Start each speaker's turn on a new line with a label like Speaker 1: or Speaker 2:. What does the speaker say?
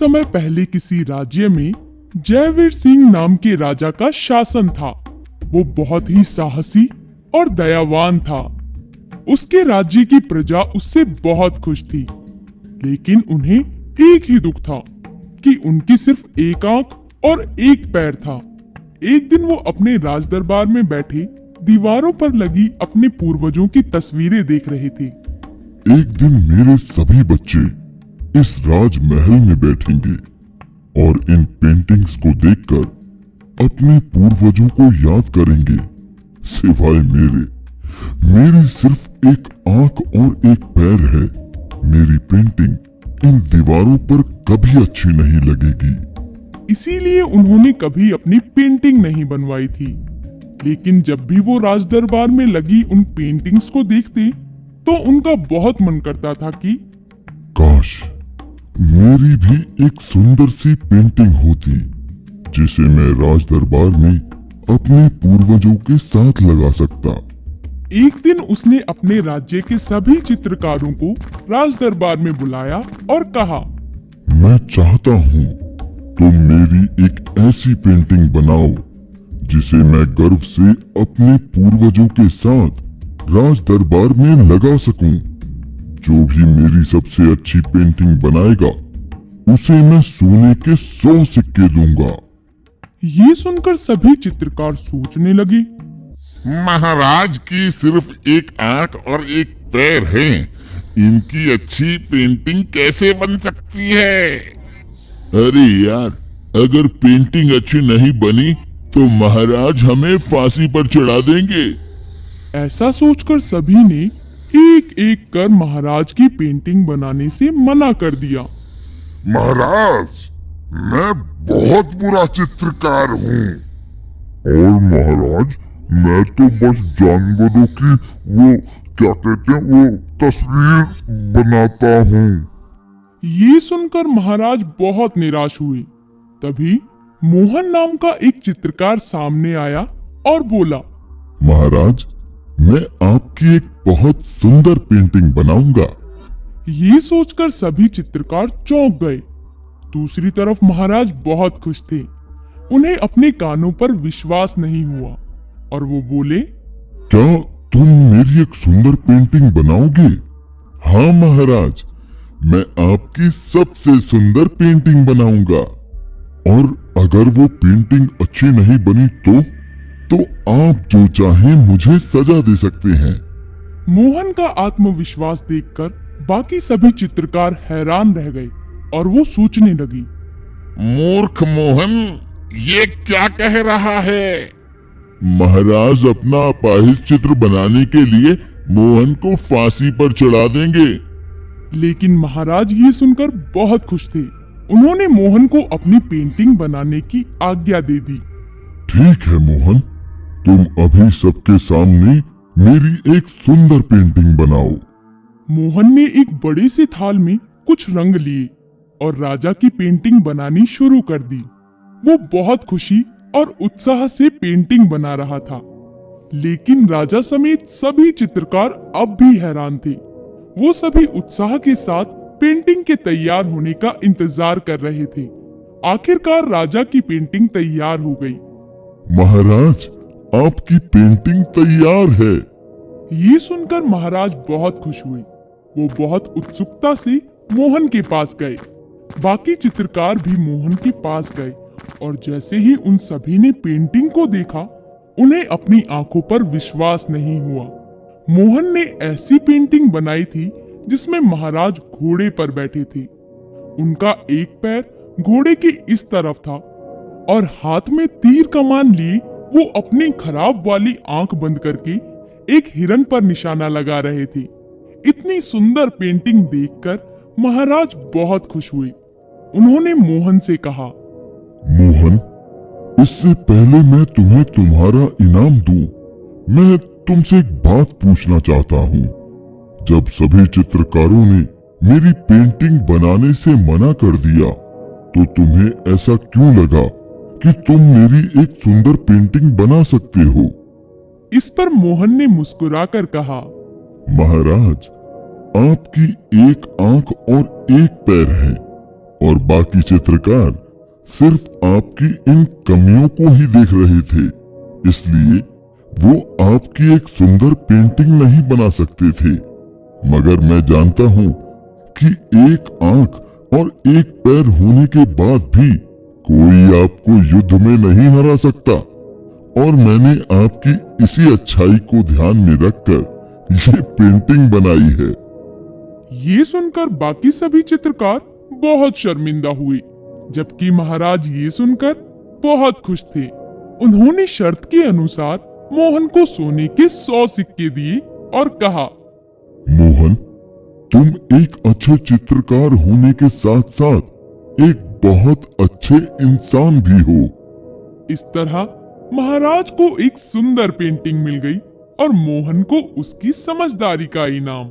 Speaker 1: समय पहले किसी राज्य में जयवीर सिंह नाम के राजा का शासन था। वो बहुत ही साहसी और दयावान था। उसके राज्य की प्रजा उससे बहुत खुश थी, लेकिन उन्हें एक ही दुख था कि उनकी सिर्फ एक आंख और एक पैर था। एक दिन वो अपने राजदरबार में बैठे दीवारों पर लगी अपने पूर्वजों की तस्वीरें देख रहे थे।
Speaker 2: एक दिन मेरे सभी बच्चे इस राजमहल में बैठेंगे और इन पेंटिंग्स को देखकर अपने पूर्वजों को याद करेंगे। सिवाय मेरी सिर्फ एक आंख और एक पैर है। मेरी पेंटिंग इन दीवारों पर कभी अच्छी नहीं लगेगी।
Speaker 1: इसीलिए उन्होंने कभी अपनी पेंटिंग नहीं बनवाई थी। लेकिन जब भी वो राजदरबार में लगी उन पेंटिंग्स को देखते तो उनका बहुत मन करता था कि
Speaker 2: काश मेरी भी एक सुंदर सी पेंटिंग होती जिसे मैं राजदरबार में अपने पूर्वजों के साथ लगा सकता।
Speaker 1: एक दिन उसने अपने राज्य के सभी चित्रकारों को राजदरबार में बुलाया और कहा,
Speaker 2: मैं चाहता हूँ तुम मेरी एक ऐसी पेंटिंग बनाओ जिसे मैं गर्व से अपने पूर्वजों के साथ राजदरबार में लगा सकूं। जो भी मेरी सबसे अच्छी पेंटिंग बनाएगा उसे मैं सोने के 100 सिक्के दूंगा।
Speaker 1: ये सुनकर सभी चित्रकार सोचने लगे।
Speaker 3: महाराज की सिर्फ एक आंख और एक पैर है, इनकी अच्छी पेंटिंग कैसे बन सकती है?
Speaker 2: अरे यार, अगर पेंटिंग अच्छी नहीं बनी तो महाराज हमें फांसी पर चढ़ा देंगे।
Speaker 1: ऐसा सोचकर सभी ने एक एक कर महाराज की पेंटिंग बनाने से मना कर दिया।
Speaker 3: महाराज, मैं बहुत बुरा चित्रकार हूँ।
Speaker 2: और महाराज, मैं तो बस जानवरों की वो क्या कहते हैं वो तस्वीर बनाता हूँ।
Speaker 1: ये सुनकर महाराज बहुत निराश हुए। तभी मोहन नाम का एक चित्रकार सामने आया और बोला,
Speaker 2: महाराज, मैं आपकी एक बहुत सुंदर पेंटिंग बनाऊंगा।
Speaker 1: ये सोचकर सभी चित्रकार चौंक गए। दूसरी तरफ महाराज बहुत खुश थे। उन्हें अपने कानों पर विश्वास नहीं हुआ और वो बोले,
Speaker 2: क्या तुम मेरी एक सुंदर पेंटिंग बनाओगे? हाँ महाराज, मैं आपकी सबसे सुंदर पेंटिंग बनाऊंगा। और अगर वो पेंटिंग अच्छी नहीं बनी तो आप जो चाहें मुझे सजा दे सकते हैं।
Speaker 1: मोहन का आत्मविश्वास देखकर बाकी सभी चित्रकार हैरान रह गए और वो सोचने लगी,
Speaker 3: मूर्ख मोहन, ये क्या कह रहा है?
Speaker 2: महाराज अपना अपाहिज चित्र बनाने के लिए मोहन को फांसी पर चढ़ा देंगे।
Speaker 1: लेकिन महाराज ये सुनकर बहुत खुश थे। उन्होंने मोहन को अपनी पेंटिंग बनाने की आज्ञा दे दी।
Speaker 2: ठीक है मोहन, तुम अभी सबके सामने मेरी एक सुंदर पेंटिंग बनाओ।
Speaker 1: मोहन ने एक बड़े से थाल में कुछ रंग लिए और राजा की पेंटिंग बनानी शुरू कर दी। वो बहुत खुशी और उत्साह से पेंटिंग बना रहा था। लेकिन राजा समेत सभी चित्रकार अब भी हैरान थे। वो सभी उत्साह के साथ पेंटिंग के तैयार होने का इंतजार कर रहे थे। आखिरकार राजा की पेंटिंग तैयार हो गई।
Speaker 2: महाराज, आपकी पेंटिंग तैयार है।
Speaker 1: ये सुनकर महाराज बहुत खुश हुए। वो बहुत उत्सुकता से मोहन के पास गए। बाकी चित्रकार भी मोहन के पास गए और जैसे ही उन सभी ने पेंटिंग को देखा, उन्हें अपनी आंखों पर विश्वास नहीं हुआ। मोहन ने ऐसी पेंटिंग बनाई थी जिसमें महाराज घोड़े पर बैठे थे। उनका एक पैर घोड़े के इस तरफ था और हाथ में तीर कमान लिए वो अपनी खराब वाली आंख बंद करके एक हिरन पर निशाना लगा रहे थे। इतनी सुंदर पेंटिंग देखकर महाराज बहुत खुश हुए। उन्होंने मोहन से कहा,
Speaker 2: मोहन, इससे पहले मैं तुम्हें तुम्हारा इनाम दूं, मैं तुमसे एक बात पूछना चाहता हूँ। जब सभी चित्रकारों ने मेरी पेंटिंग बनाने से मना कर दिया तो तुम्हें ऐसा क्यों लगा कि तुम मेरी एक सुंदर पेंटिंग बना सकते हो?
Speaker 1: इस पर मोहन ने मुस्कुराकर कहा,
Speaker 2: महाराज, आपकी एक आंख और एक पैर है, और बाकी चित्रकार सिर्फ आपकी इन कमियों को ही देख रहे थे, इसलिए वो आपकी एक सुंदर पेंटिंग नहीं बना सकते थे। मगर मैं जानता हूँ कि एक आंख और एक पैर होने के बाद भी कोई आपको युद्ध में नहीं हरा सकता, और मैंने आपकी इसी अच्छाई को ध्यान में रखकर ये पेंटिंग बनाई है।
Speaker 1: ये सुनकर बाकी सभी चित्रकार बहुत शर्मिंदा हुए, जबकि महाराज ये सुनकर बहुत खुश थे। उन्होंने शर्त के अनुसार मोहन को सोने के 100 सिक्के दिए और कहा,
Speaker 2: मोहन, तुम एक अच्छे चित्रकार होने के साथ साथ एक बहुत अच्छे इंसान भी हो।
Speaker 1: इस तरह महाराज को एक सुंदर पेंटिंग मिल गई और मोहन को उसकी समझदारी का इनाम।